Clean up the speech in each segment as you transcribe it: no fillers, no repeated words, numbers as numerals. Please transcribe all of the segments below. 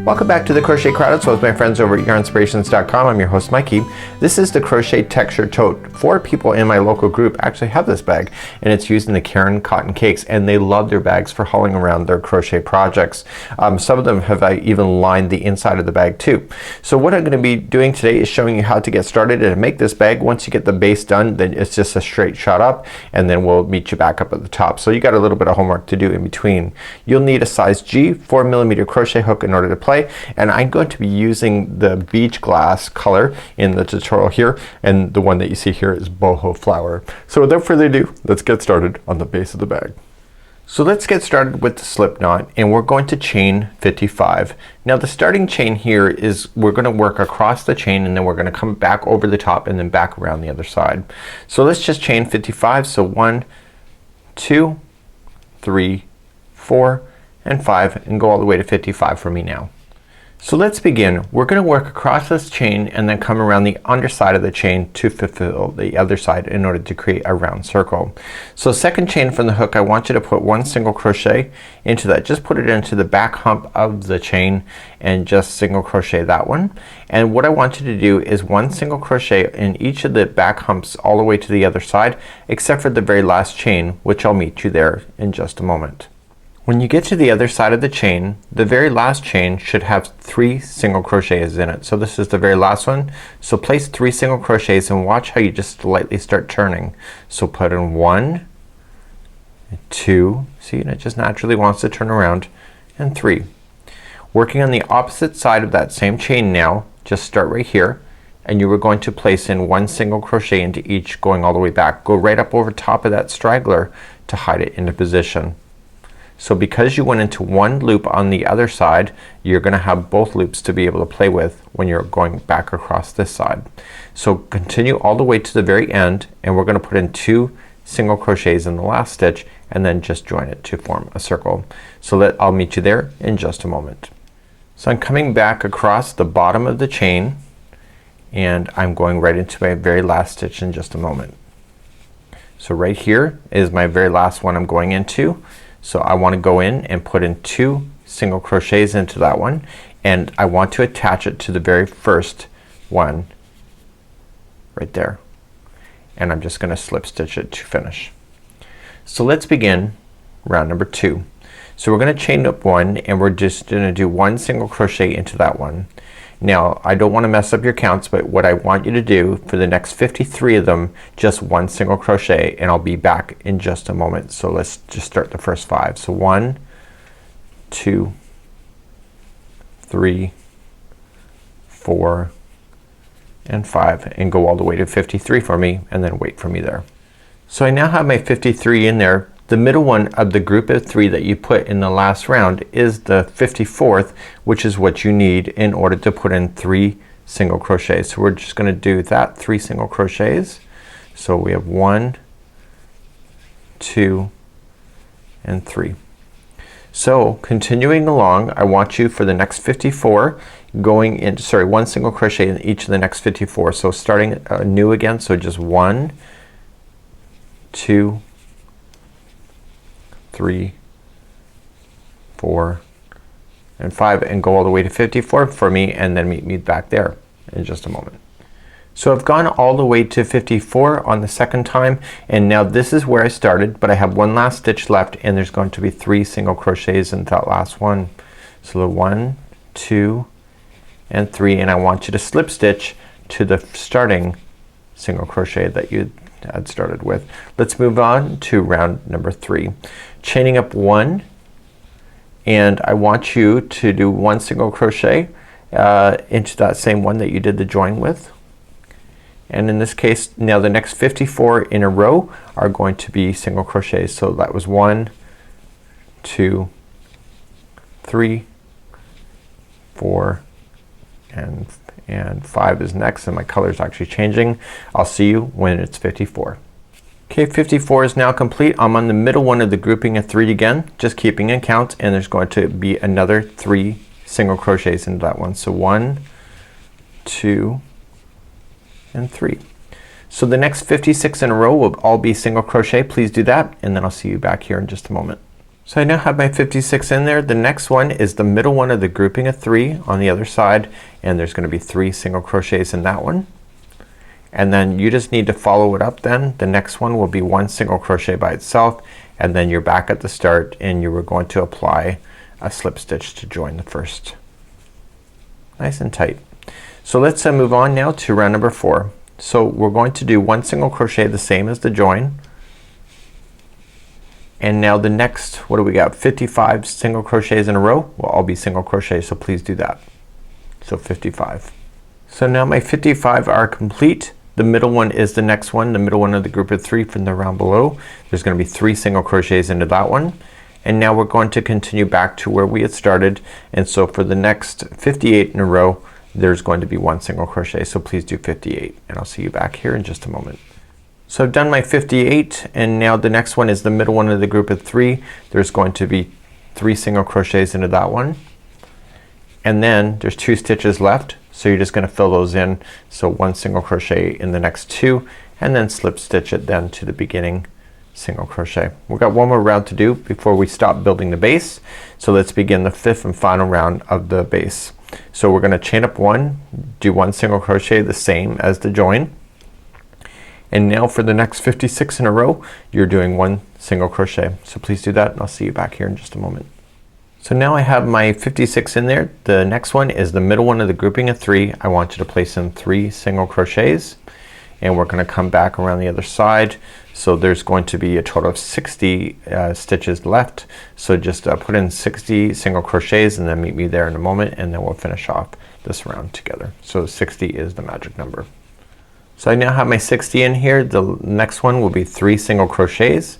Welcome back to the Crochet Crowd with my friends over at yarnspirations.com. I'm your host Mikey. This is the Crochet Texture Tote. 4 people in my local group actually have this bag, and it's used in the Caron Cotton Cakes, and they love their bags for hauling around their crochet projects. Some of them have even lined the inside of the bag too. So what I'm going to be doing today is showing you how to get started and make this bag. Once you get the base done, then it's just a straight shot up, and then we'll meet you back up at the top. So you got a little bit of homework to do in between. You'll need a size G 4mm crochet hook in order to play, and I'm going to be using the beach glass color in the tutorial here, and the one that you see here is boho flower. So without further ado, let's get started on the base of the bag. So let's get started with the slip knot, and we're going to chain 55. Now the starting chain here is we're going to work across the chain, and then we're going to come back over the top and then back around the other side. So let's just chain 55. So 1, 2, 3, 4, and 5, and go all the way to 55 for me now. So let's begin. We're going to work across this chain and then come around the underside of the chain to fulfill the other side in order to create a round circle. So second chain from the hook, I want you to put 1 single crochet into that. Just put it into the back hump of the chain and just single crochet that one. And what I want you to do is 1 single crochet in each of the back humps all the way to the other side, except for the very last chain, which I'll meet you there in just a moment. When you get to the other side of the chain, the very last chain should have 3 single crochets in it. So this is the very last one. So place 3 single crochets and watch how you just slightly start turning. So put in 1, 2, see, and it just naturally wants to turn around, and 3. Working on the opposite side of that same chain now, just start right here, and you are going to place in 1 single crochet into each, going all the way back. Go right up over top of that straggler to hide it into position. So because you went into 1 loop on the other side, you're gonna have both loops to be able to play with when you're going back across this side. So continue all the way to the very end, and we're gonna put in 2 single crochets in the last stitch and then just join it to form a circle. So I'll meet you there in just a moment. So I'm coming back across the bottom of the chain, and I'm going right into my very last stitch in just a moment. So right here is my very last one I'm going into. So I want to go in and put in 2 single crochets into that one, and I want to attach it to the very first one right there, and I'm just gonna slip stitch it to finish. So let's begin round number 2. So we're gonna chain up 1, and we're just gonna do 1 single crochet into that one. Now I don't want to mess up your counts, but what I want you to do for the next 53 of them, just 1 single crochet, and I'll be back in just a moment. So let's just start the first 5. So 1, 2, 3, 4, and 5, and go all the way to 53 for me, and then wait for me there. So I now have my 53 in there. The middle one of the group of 3 that you put in the last round is the 54th, which is what you need in order to put in 3 single crochets. So we're just gonna do that 3 single crochets. So we have 1, 2, and 3. So continuing along, I want you for the next 54 going into, sorry, 1 single crochet in each of the next 54. So starting new again, so just 1, 2, 3, 4, and 5, and go all the way to 54 for me, and then meet me back there in just a moment. So I've gone all the way to 54 on the second time, and now this is where I started, but I have 1 last stitch left, and there's going to be 3 single crochets in that last one. So the 1, 2, and 3, and I want you to slip stitch to the starting single crochet that you had started with. Let's move on to round number 3. Chaining up 1, and I want you to do 1 single crochet into that same one that you did the join with. And in this case, now the next 54 in a row are going to be single crochets. So that was 1, 2, 3, 4, and 5 is next, and my color is actually changing. I'll see you when it's 54. Okay, 54 is now complete. I'm on the middle one of the grouping of 3 again, just keeping in count, and there's going to be another 3 single crochets into that one. So 1, 2, and 3. So the next 56 in a row will all be single crochet. Please do that, and then I'll see you back here in just a moment. So I now have my 56 in there. The next one is the middle one of the grouping of 3 on the other side, and there's gonna be 3 single crochets in that one. And then you just need to follow it up then. The next one will be 1 single crochet by itself, and then you're back at the start and you were going to apply a slip stitch to join the first. Nice and tight. So let's move on now to round number 4. So we're going to do 1 single crochet the same as the join. And now the next, what do we got? 55 single crochets in a row will all be single crochet, so please do that. So 55. So now my 55 are complete. The middle one is the next one, the middle one of the group of 3 from the round below. There's gonna be 3 single crochets into that one. And now we're going to continue back to where we had started, and so for the next 58 in a row there's going to be 1 single crochet, so please do 58, and I'll see you back here in just a moment. So I've done my 58, and now the next one is the middle one of the group of 3. There's going to be 3 single crochets into that one, and then there's 2 stitches left, so you're just gonna fill those in. So 1 single crochet in the next 2, and then slip stitch it then to the beginning single crochet. We've got one more round to do before we stop building the base, so let's begin the 5th and final round of the base. So we're gonna chain up 1, do 1 single crochet the same as the join, and now for the next 56 in a row you're doing 1 single crochet. So please do that, and I'll see you back here in just a moment. So now I have my 56 in there. The next one is the middle one of the grouping of 3. I want you to place in 3 single crochets, and we're gonna come back around the other side. So there's going to be a total of 60 stitches left. So just put in 60 single crochets and then meet me there in a moment, and then we'll finish off this round together. So 60 is the magic number. So I now have my 60 in here. The next one will be 3 single crochets,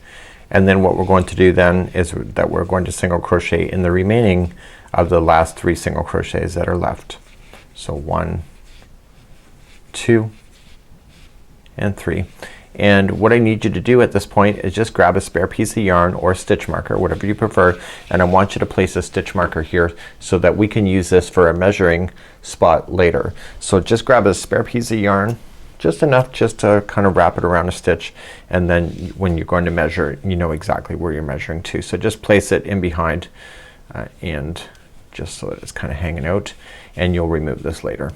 and then what we're going to do then is that we're going to single crochet in the remaining of the last 3 single crochets that are left. So 1, 2, and 3. And what I need you to do at this point is just grab a spare piece of yarn or stitch marker, whatever you prefer, and I want you to place a stitch marker here so that we can use this for a measuring spot later. So just grab a spare piece of yarn, just enough just to kind of wrap it around a stitch, and then when you're going to measure you know exactly where you're measuring to. So just place it in behind and just so that it's kind of hanging out, and you'll remove this later.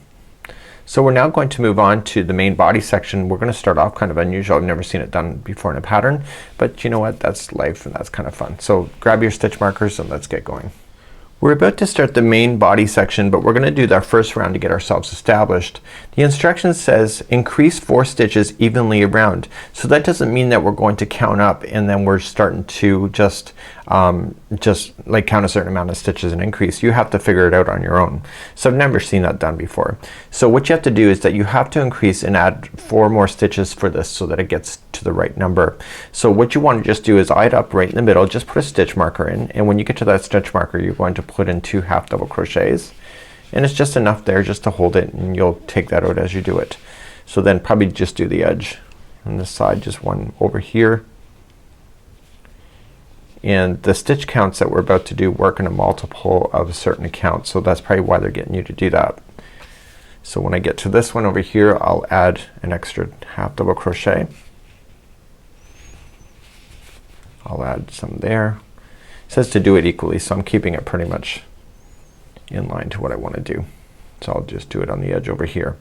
So we're now going to move on to the main body section. We're gonna start off kind of unusual. I've never seen it done before in a pattern, but you know what, that's life and that's kind of fun. So grab your stitch markers and let's get going. We're about to start the main body section, but we're gonna do our first round to get ourselves established. The instruction says increase 4 stitches evenly around. So that doesn't mean that we're going to count up and then we're starting to just like count a certain amount of stitches and increase. You have to figure it out on your own. So I've never seen that done before. So what you have to do is that you have to increase and add 4 more stitches for this so that it gets to the right number. So what you want to just do is eye it up right in the middle, just put a stitch marker in, and when you get to that stitch marker you're going to put in 2 half double crochets, and it's just enough there just to hold it, and you'll take that out as you do it. So then probably just do the edge on this side, just 1 over here, and the stitch counts that we're about to do work in a multiple of a certain count, so that's probably why they're getting you to do that. So when I get to this one over here I'll add an extra half double crochet. I'll add some there. It says to do it equally, so I'm keeping it pretty much in line to what I want to do. So I'll just do it on the edge over here.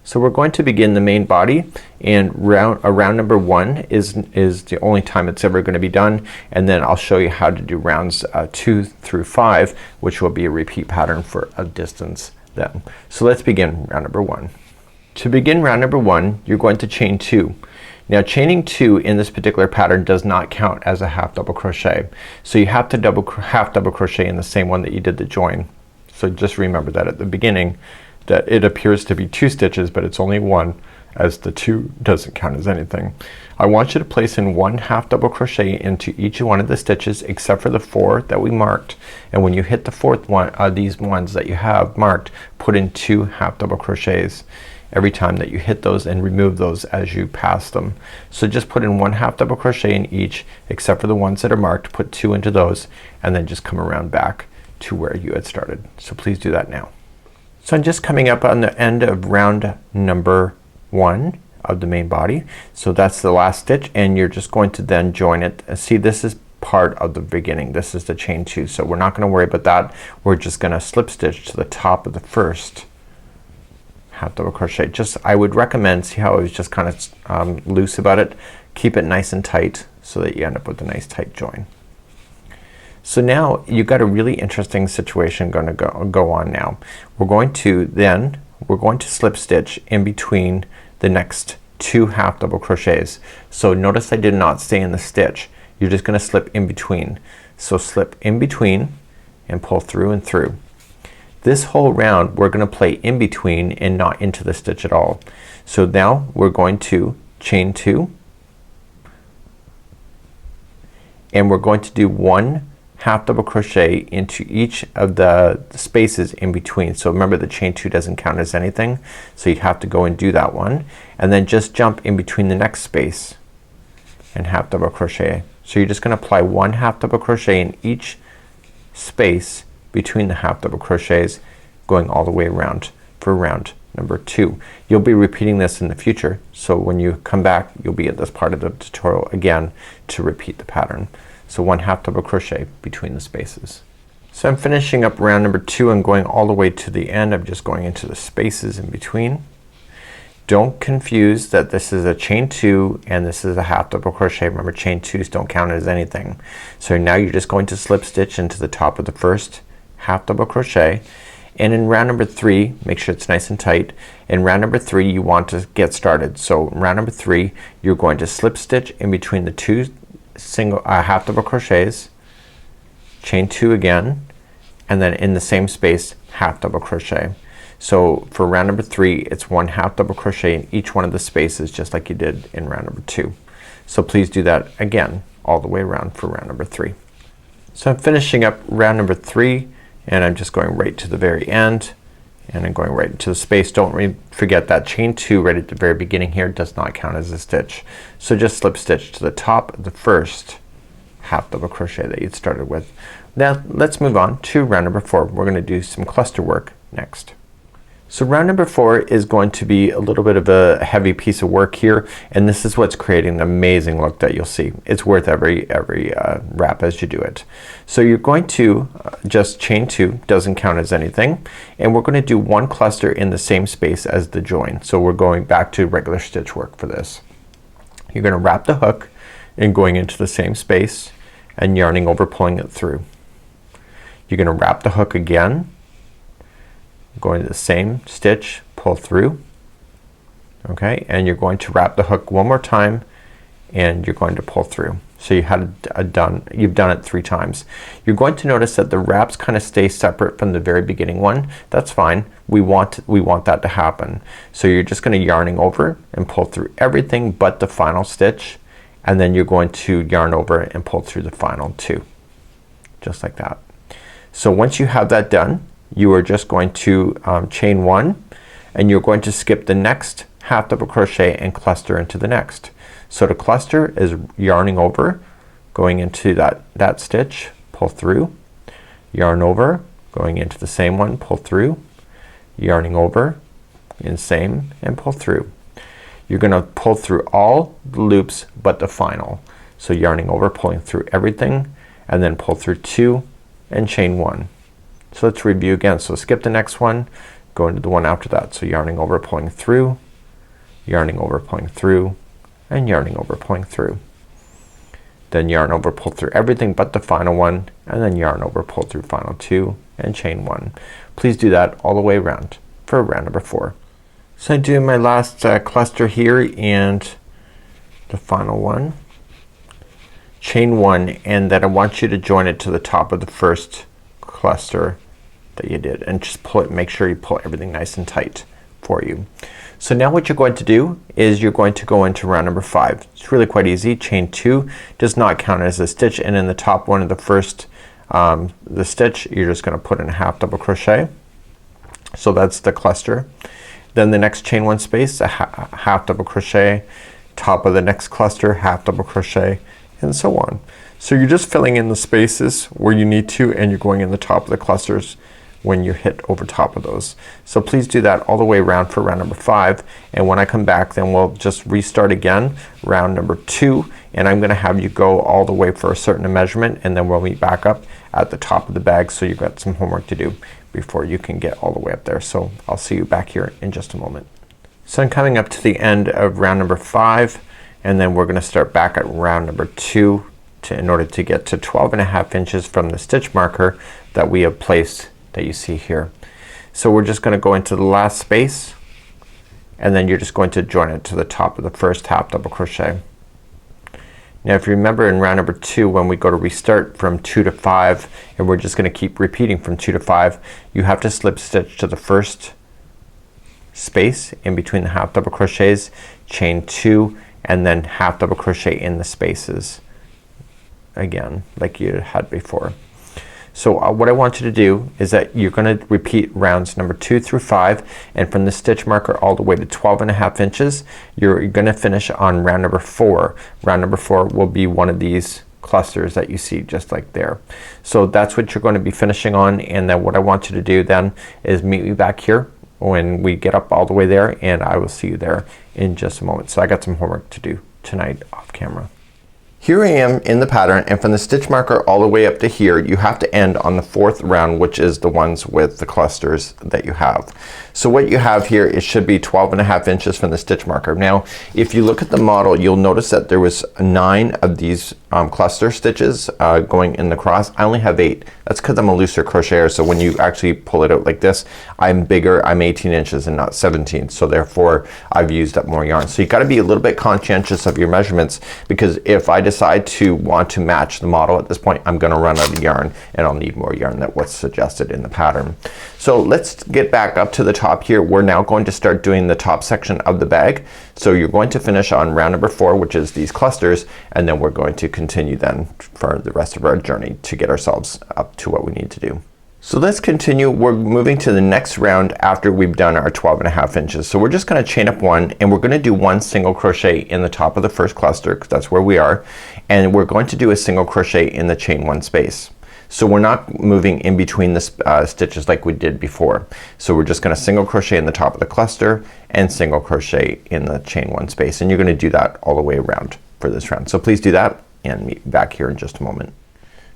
So we're going to begin the main body, and round number 1 is the only time it's ever going to be done, and then I'll show you how to do rounds 2 through 5, which will be a repeat pattern for a distance then. So let's begin round number 1. To begin round number 1 you're going to chain 2. Now chaining 2 in this particular pattern does not count as a half double crochet, so you have to half double crochet in the same one that you did the join. So just remember that at the beginning that it appears to be 2 stitches, but it's only 1, as the 2 doesn't count as anything. I want you to place in 1 half double crochet into each one of the stitches except for the 4 that we marked, and when you hit the 4th one, these ones that you have marked, put in 2 half double crochets every time that you hit those, and remove those as you pass them. So just put in 1 half double crochet in each except for the ones that are marked, put 2 into those, and then just come around back to where you had started. So please do that now. So I'm just coming up on the end of round number 1, of the main body. So that's the last stitch, and you're just going to then join it. See, this is part of the beginning. This is the chain 2, so we're not gonna worry about that. We're just gonna slip stitch to the top of the first half double crochet. Just, I would recommend, see how I was just kind of loose about it, keep it nice and tight so that you end up with a nice tight join. So now you've got a really interesting situation gonna go on now. We're going to slip stitch in between the next 2 half double crochets. So notice I did not stay in the stitch. You're just gonna slip in between. So slip in between and pull through and through. This whole round we're gonna play in between and not into the stitch at all. So now we're going to chain 2, and we're going to do 1 half double crochet into each of the spaces in between. So remember, the chain 2 doesn't count as anything, so you'd have to go and do that one, and then just jump in between the next space and half double crochet. So you're just gonna apply 1 half double crochet in each space between the half double crochets, going all the way around for round number 2. You'll be repeating this in the future, so when you come back you'll be at this part of the tutorial again to repeat the pattern. So 1 half double crochet between the spaces. So I'm finishing up round number 2 and going all the way to the end. I'm just going into the spaces in between. Don't confuse that this is a chain 2 and this is a half double crochet. Remember, chain 2s don't count as anything. So now you're just going to slip stitch into the top of the first half double crochet, and in round number 3 make sure it's nice and tight. In round number 3 you want to get started. So in round number 3 you're going to slip stitch in between the 2 single half double crochets, chain 2 again, and then in the same space half double crochet. So for round number 3 it's 1 half double crochet in each one of the spaces, just like you did in round number 2. So please do that again all the way around for round number 3. So I'm finishing up round number 3 and I'm just going right to the very end, and I'm going right into the space. Don't forget that chain 2 right at the very beginning here does not count as a stitch. So just slip stitch to the top of the first half double crochet that you started with. Now let's move on to round number 4. We're gonna do some cluster work next. So round number 4 is going to be a little bit of a heavy piece of work here, and this is what's creating an amazing look that you'll see. It's worth every wrap as you do it. So you're going to just chain 2, doesn't count as anything, and we're gonna do 1 cluster in the same space as the join. So we're going back to regular stitch work for this. You're gonna wrap the hook and going into the same space and yarning over, pulling it through. You're gonna wrap the hook again, going to the same stitch, pull through, okay, and you're going to wrap the hook one more time and you're going to pull through. So you had you've done it 3 times. You're going to notice that the wraps kind of stay separate from the very beginning one. That's fine. We want that to happen. So you're just gonna yarning over and pull through everything but the final stitch, and then you're going to yarn over and pull through the final 2, just like that. So once you have that done, you are just going to chain 1, and you're going to skip the next half double crochet and cluster into the next. So to cluster is yarning over, going into that stitch, pull through, yarn over, going into the same one, pull through, yarning over in same and pull through. You're gonna pull through all the loops but the final. So yarning over, pulling through everything, and then pull through 2 and chain 1. So let's review again. So skip the next one, go into the one after that. So yarning over, pulling through, yarning over, pulling through, and yarning over, pulling through. Then yarn over, pull through everything but the final one, and then yarn over, pull through final 2 and chain 1. Please do that all the way around for round number 4. So I do my last cluster here and the final one, chain 1, and then I want you to join it to the top of the first cluster that you did, and just pull it, make sure you pull everything nice and tight for you. So now what you're going to do is you're going to go into round number 5. It's really quite easy. Chain 2 does not count as a stitch, and in the top one of the first the stitch you're just gonna put in a half double crochet. So that's the cluster. Then the next chain 1 space, a half double crochet, top of the next cluster, half double crochet, and so on. So you're just filling in the spaces where you need to, and you're going in the top of the clusters when you hit over top of those. So please do that all the way around for round number 5, and when I come back then we'll just restart again round number 2, and I'm gonna have you go all the way for a certain measurement, and then we'll meet back up at the top of the bag. So you've got some homework to do before you can get all the way up there. So I'll see you back here in just a moment. So I'm coming up to the end of round number 5, and then we're gonna start back at round number 2 in order to get to 12.5 inches from the stitch marker that we have placed that you see here. So we're just gonna go into the last space, and then you're just going to join it to the top of the first half double crochet. Now if you remember in round number 2 when we go to restart from 2 to 5, and we're just gonna keep repeating from 2 to 5, you have to slip stitch to the first space in between the half double crochets, chain 2, and then half double crochet in the spaces again like you had before. So what I want you to do is that you're gonna repeat rounds number 2 through 5, and from the stitch marker all the way to 12.5 inches you're gonna finish on round number 4. Round number 4 will be one of these clusters that you see just like there. So that's what you're going to be finishing on, and then what I want you to do then is meet me back here when we get up all the way there, and I will see you there in just a moment. So I got some homework to do tonight off camera. Here I am in the pattern, and from the stitch marker all the way up to here you have to end on the 4th round, which is the ones with the clusters that you have. So what you have here, it should be 12.5 inches from the stitch marker. Now if you look at the model you'll notice that there was 9 of these cluster stitches going in the cross. I only have 8. That's because I'm a looser crocheter, so when you actually pull it out like this I'm bigger. I'm 18 inches and not 17, so therefore I've used up more yarn. So you gotta be a little bit conscientious of your measurements, because if I decide to want to match the model at this point I'm gonna run out of yarn, and I'll need more yarn than what's suggested in the pattern. So let's get back up to the top here. We're now going to start doing the top section of the bag. So you're going to finish on round number 4, which is these clusters, and then we're going to continue then for the rest of our journey to get ourselves up to what we need to do. So let's continue. We're moving to the next round after we've done our 12.5 inches. So we're just gonna chain up 1, and we're gonna do 1 single crochet in the top of the first cluster, because that's where we are, and we're going to do a single crochet in the chain 1 space. So we're not moving in between the stitches like we did before. So we're just gonna single crochet in the top of the cluster and single crochet in the chain 1 space, and you're gonna do that all the way around for this round. So please do that, and meet back here in just a moment.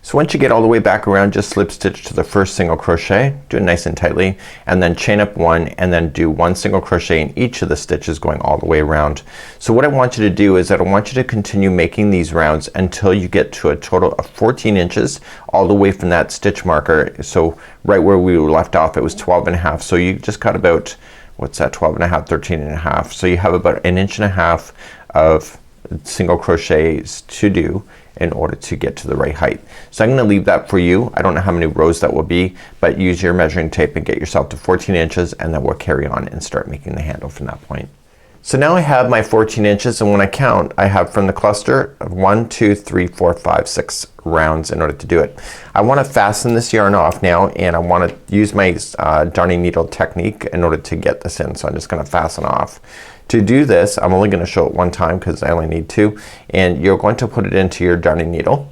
So once you get all the way back around, just slip stitch to the first single crochet, do it nice and tightly, and then chain up 1, and then do 1 single crochet in each of the stitches going all the way around. So what I want you to do is that I want you to continue making these rounds until you get to a total of 14 inches all the way from that stitch marker. So right where we were left off it was 12.5, so you just got about, what's that, 12.5, 13.5. So you have about 1.5 inches of single crochets to do in order to get to the right height. So I'm gonna leave that for you. I don't know how many rows that will be, but use your measuring tape and get yourself to 14 inches, and then we'll carry on and start making the handle from that point. So now I have my 14 inches, and when I count I have from the cluster of 1, 2, 3, 4, 5, 6 rounds in order to do it. I want to fasten this yarn off now, and I want to use my darning needle technique in order to get this in. So I'm just gonna fasten off. To do this I'm only gonna show it one time because I only need 2, and you're going to put it into your darning needle,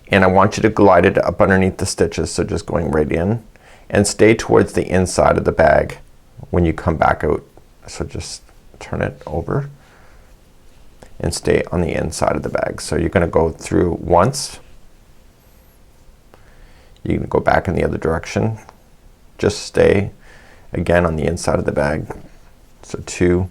and I want you to glide it up underneath the stitches, so just going right in, and stay towards the inside of the bag when you come back out. So just turn it over and stay on the inside of the bag. So you're gonna go through once, you can go back in the other direction, just stay again on the inside of the bag. So 2,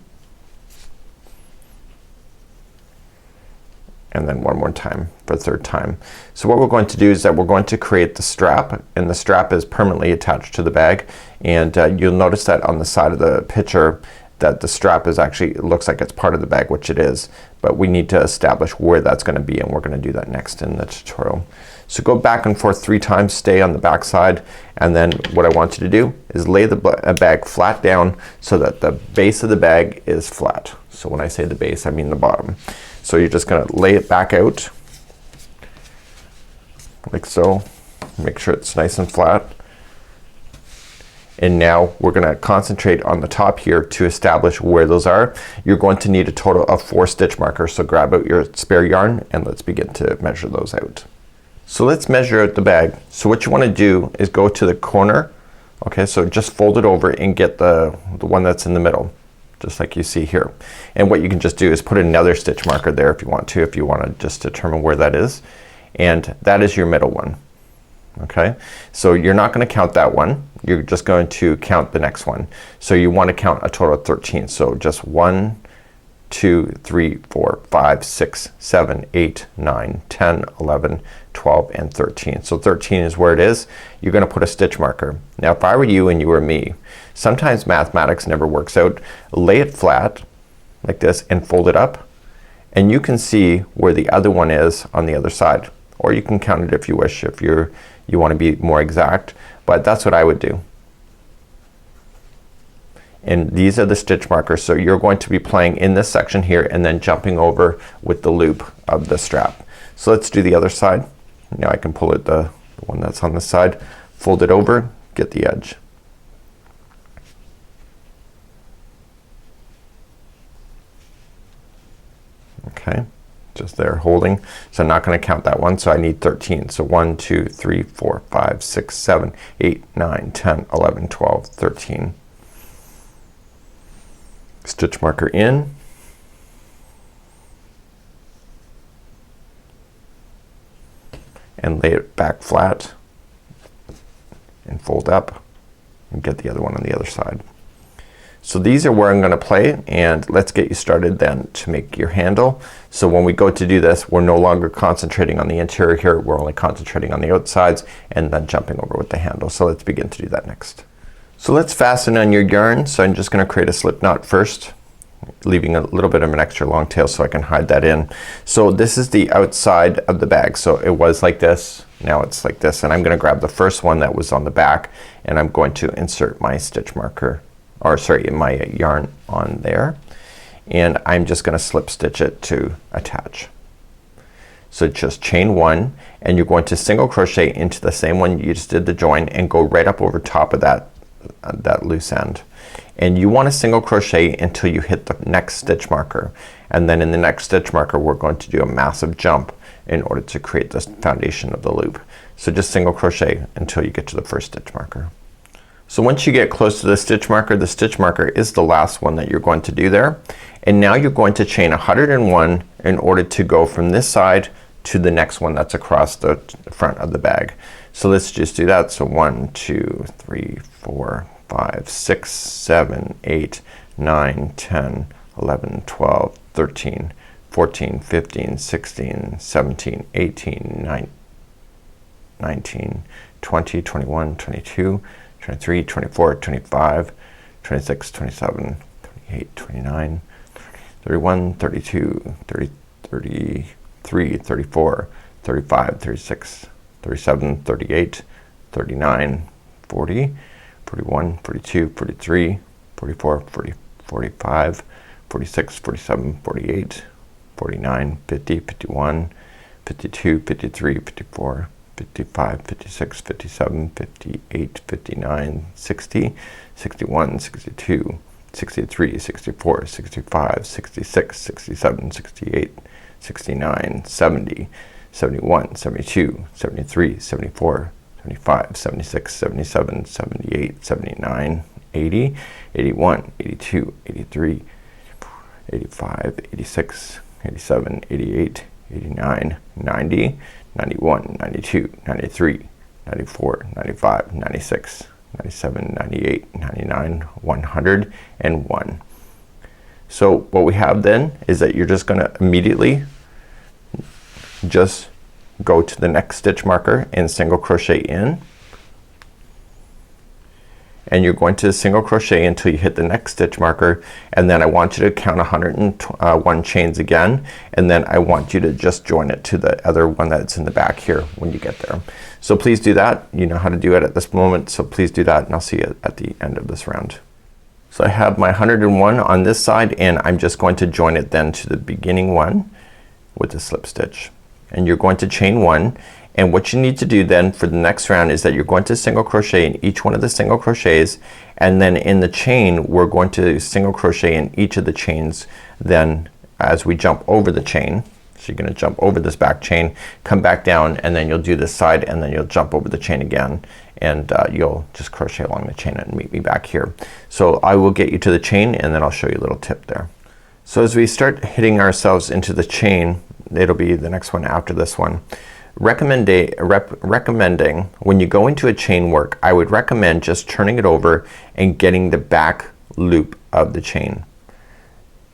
and then one more time for the 3rd time. So what we're going to do is that we're going to create the strap, and the strap is permanently attached to the bag, and you'll notice that on the side of the picture that the strap is actually, it looks like it's part of the bag, which it is, but we need to establish where that's gonna be, and we're gonna do that next in the tutorial. So go back and forth 3 times, stay on the back side, and then what I want you to do is lay the bag flat down so that the base of the bag is flat. So when I say the base I mean the bottom. So you're just gonna lay it back out like so. Make sure it's nice and flat. And now we're gonna concentrate on the top here to establish where those are. You're going to need a total of 4 stitch markers, so grab out your spare yarn and let's begin to measure those out. So let's measure out the bag. So what you want to do is go to the corner. Okay, so just fold it over and get the one that's in the middle, just like you see here. And what you can just do is put another stitch marker there if you want to just determine where that is. And that is your middle one. Okay, so you're not going to count that one. You're just going to count the next one. So you want to count a total of 13. So just 1, 2, 3, 4, 5, 6, 7, 8, 9, 10, 11, 12, and 13. So 13 is where it is. You're going to put a stitch marker. Now if I were you and you were me, sometimes mathematics never works out. Lay it flat like this and fold it up, and you can see where the other one is on the other side. Or you can count it if you wish, if you want to be more exact, but that's what I would do. And these are the stitch markers, so you're going to be playing in this section here and then jumping over with the loop of the strap. So let's do the other side. Now I can pull it, the one that's on this side, fold it over, get the edge. Okay, just there holding. So I'm not going to count that one, so I need 13. So 1, 2, 3, 4, 5, 6, 7, 8, 9, 10, 11, 12, 13. Stitch marker in, and lay it back flat and fold up and get the other one on the other side. So these are where I'm gonna play, and let's get you started then to make your handle. So when we go to do this, we're no longer concentrating on the interior here, we're only concentrating on the outsides and then jumping over with the handle. So let's begin to do that next. So let's fasten on your yarn. So I'm just gonna create a slip knot first, leaving a little bit of an extra long tail so I can hide that in. So this is the outside of the bag. So it was like this, now it's like this, and I'm gonna grab the first one that was on the back and I'm going to insert my stitch marker, or sorry, my yarn on there, and I'm just gonna slip stitch it to attach. So just chain 1, and you're going to single crochet into the same one you just did the join and go right up over top of that loose end. And you want to single crochet until you hit the next stitch marker, and then in the next stitch marker we're going to do a massive jump in order to create this foundation of the loop. So just single crochet until you get to the first stitch marker. So once you get close to the stitch marker is the last one that you're going to do there, and now you're going to chain 101 in order to go from this side to the next one that's across the front of the bag. So let's just do that. So 1, 2, 3, 4, 5, 6, 7, 8, 9, 10, 11, 12, 13, 14, 15, 16, 17, 18, 19, 20, 21, 22, 23, 24, 25, 26, 27, 28, 29, 31, 32, 30, 33, 34, 35, 36, 37, 38, 39, 40, 41, 42, 43, 44, 40, 45, 46, 47, 48, 49, 50, 51, 52, 53, 54, 55, 56, 57, 58, 59, 60, 61, 62, 63, 64, 65, 66, 67, 68, 69, 70, 71, 72, 73, 74, 75, 76, 77, 78, 79, 80, 81, 82, 83, 85, 86, 87, 88, 89, 90, 91, 92, 93, 94, 95, 96, 97, 98, 99, 100, and 1. So what we have then is that you're just gonna immediately just go to the next stitch marker and single crochet in, and you're going to single crochet until you hit the next stitch marker, and then I want you to count 101 chains again, and then I want you to just join it to the other one that's in the back here when you get there. So please do that. You know how to do it at this moment, so please do that, and I'll see you at the end of this round. So I have my 101 on this side, and I'm just going to join it then to the beginning one with a slip stitch, and you're going to chain 1. And what you need to do then for the next round is that you're going to single crochet in each one of the single crochets, and then in the chain we're going to single crochet in each of the chains then as we jump over the chain. So you're gonna jump over this back chain, come back down, and then you'll do this side, and then you'll jump over the chain again, and you'll just crochet along the chain and meet me back here. So I will get you to the chain, and then I'll show you a little tip there. So as we start hitting ourselves into the chain, it'll be the next one after this one. Recommending when you go into a chain work, I would recommend just turning it over and getting the back loop of the chain.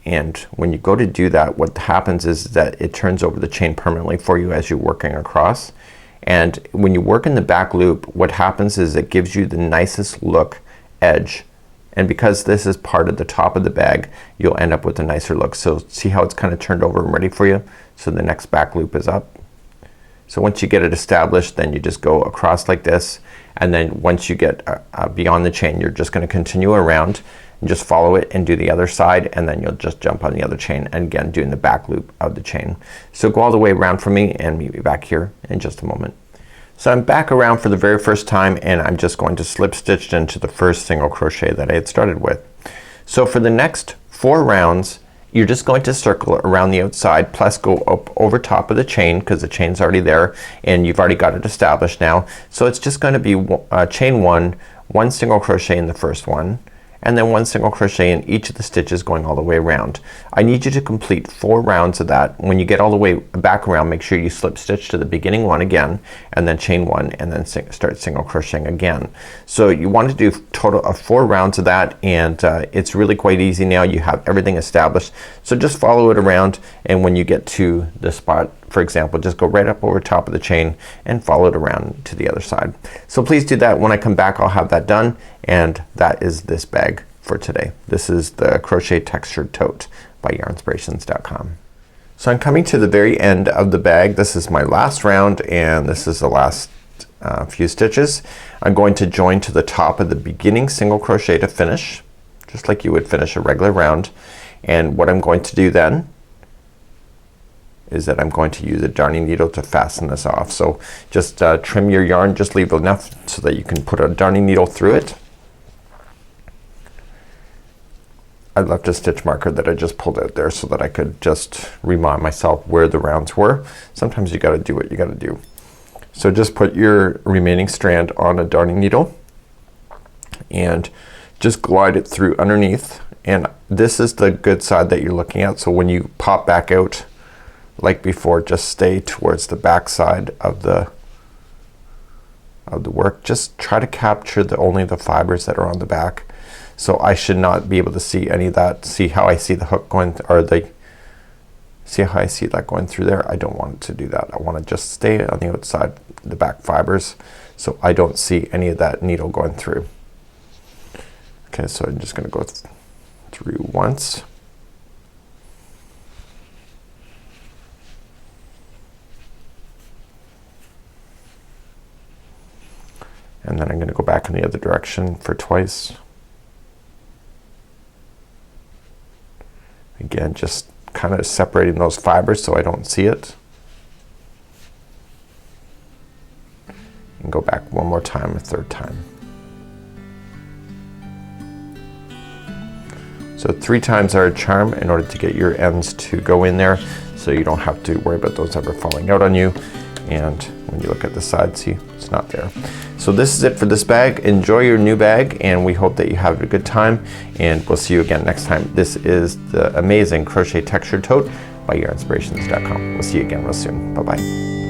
And when you go to do that, what happens is that it turns over the chain permanently for you as you're working across. And when you work in the back loop, what happens is it gives you the nicest look edge. And because this is part of the top of the bag, you'll end up with a nicer look. So see how it's kind of turned over and ready for you? So the next back loop is up. So once you get it established, then you just go across like this, and then once you get beyond the chain, you're just gonna continue around and just follow it and do the other side, and then you'll just jump on the other chain, and again doing the back loop of the chain. So go all the way around for me and meet me back here in just a moment. So I'm back around for the very first time, and I'm just going to slip stitch into the first single crochet that I had started with. So for the next 4 rounds, you're just going to circle around the outside, plus go up over top of the chain, because the chain's already there and you've already got it established now. So it's just going to be chain 1, 1 single crochet in the first one, and then 1 single crochet in each of the stitches going all the way around. I need you to complete 4 rounds of that. When you get all the way back around, make sure you slip stitch to the beginning one again, and then chain 1, and then start single crocheting again. So you want to do a total of 4 rounds of that, and it's really quite easy now. You have everything established, so just follow it around, and when you get to the spot, for example, just go right up over top of the chain and follow it around to the other side. So please do that. When I come back, I'll have that done, and that is this bag for today. This is the Crochet Textured Tote by yarnspirations.com. So I'm coming to the very end of the bag. This is my last round, and this is the last few stitches. I'm going to join to the top of the beginning single crochet to finish, just like you would finish a regular round. And what I'm going to do then is that I'm going to use a darning needle to fasten this off. So just trim your yarn, just leave enough so that you can put a darning needle through it. I left a stitch marker that I just pulled out there so that I could just remind myself where the rounds were. Sometimes you gotta do what you gotta do. So just put your remaining strand on a darning needle and just glide it through underneath, and this is the good side that you're looking at. So when you pop back out like before, just stay towards the back side of the work. Just try to capture only the fibers that are on the back. So I should not be able to see any of that. See how I see the hook going, see how I see that going through there? I don't want it to do that. I want to just stay on the outside, the back fibers, so I don't see any of that needle going through. Okay, so I'm just gonna go through once. And then I'm gonna go back in the other direction for twice. Again, just kind of separating those fibers so I don't see it. And go back one more time, a third time. So 3 times are a charm in order to get your ends to go in there, so you don't have to worry about those ever falling out on you. And when you look at the side, see, it's not there. So this is it for this bag. Enjoy your new bag, and we hope that you have a good time, and we'll see you again next time. This is the amazing Crochet Textured Tote by yarnspirations.com. We'll see you again real soon. Bye bye.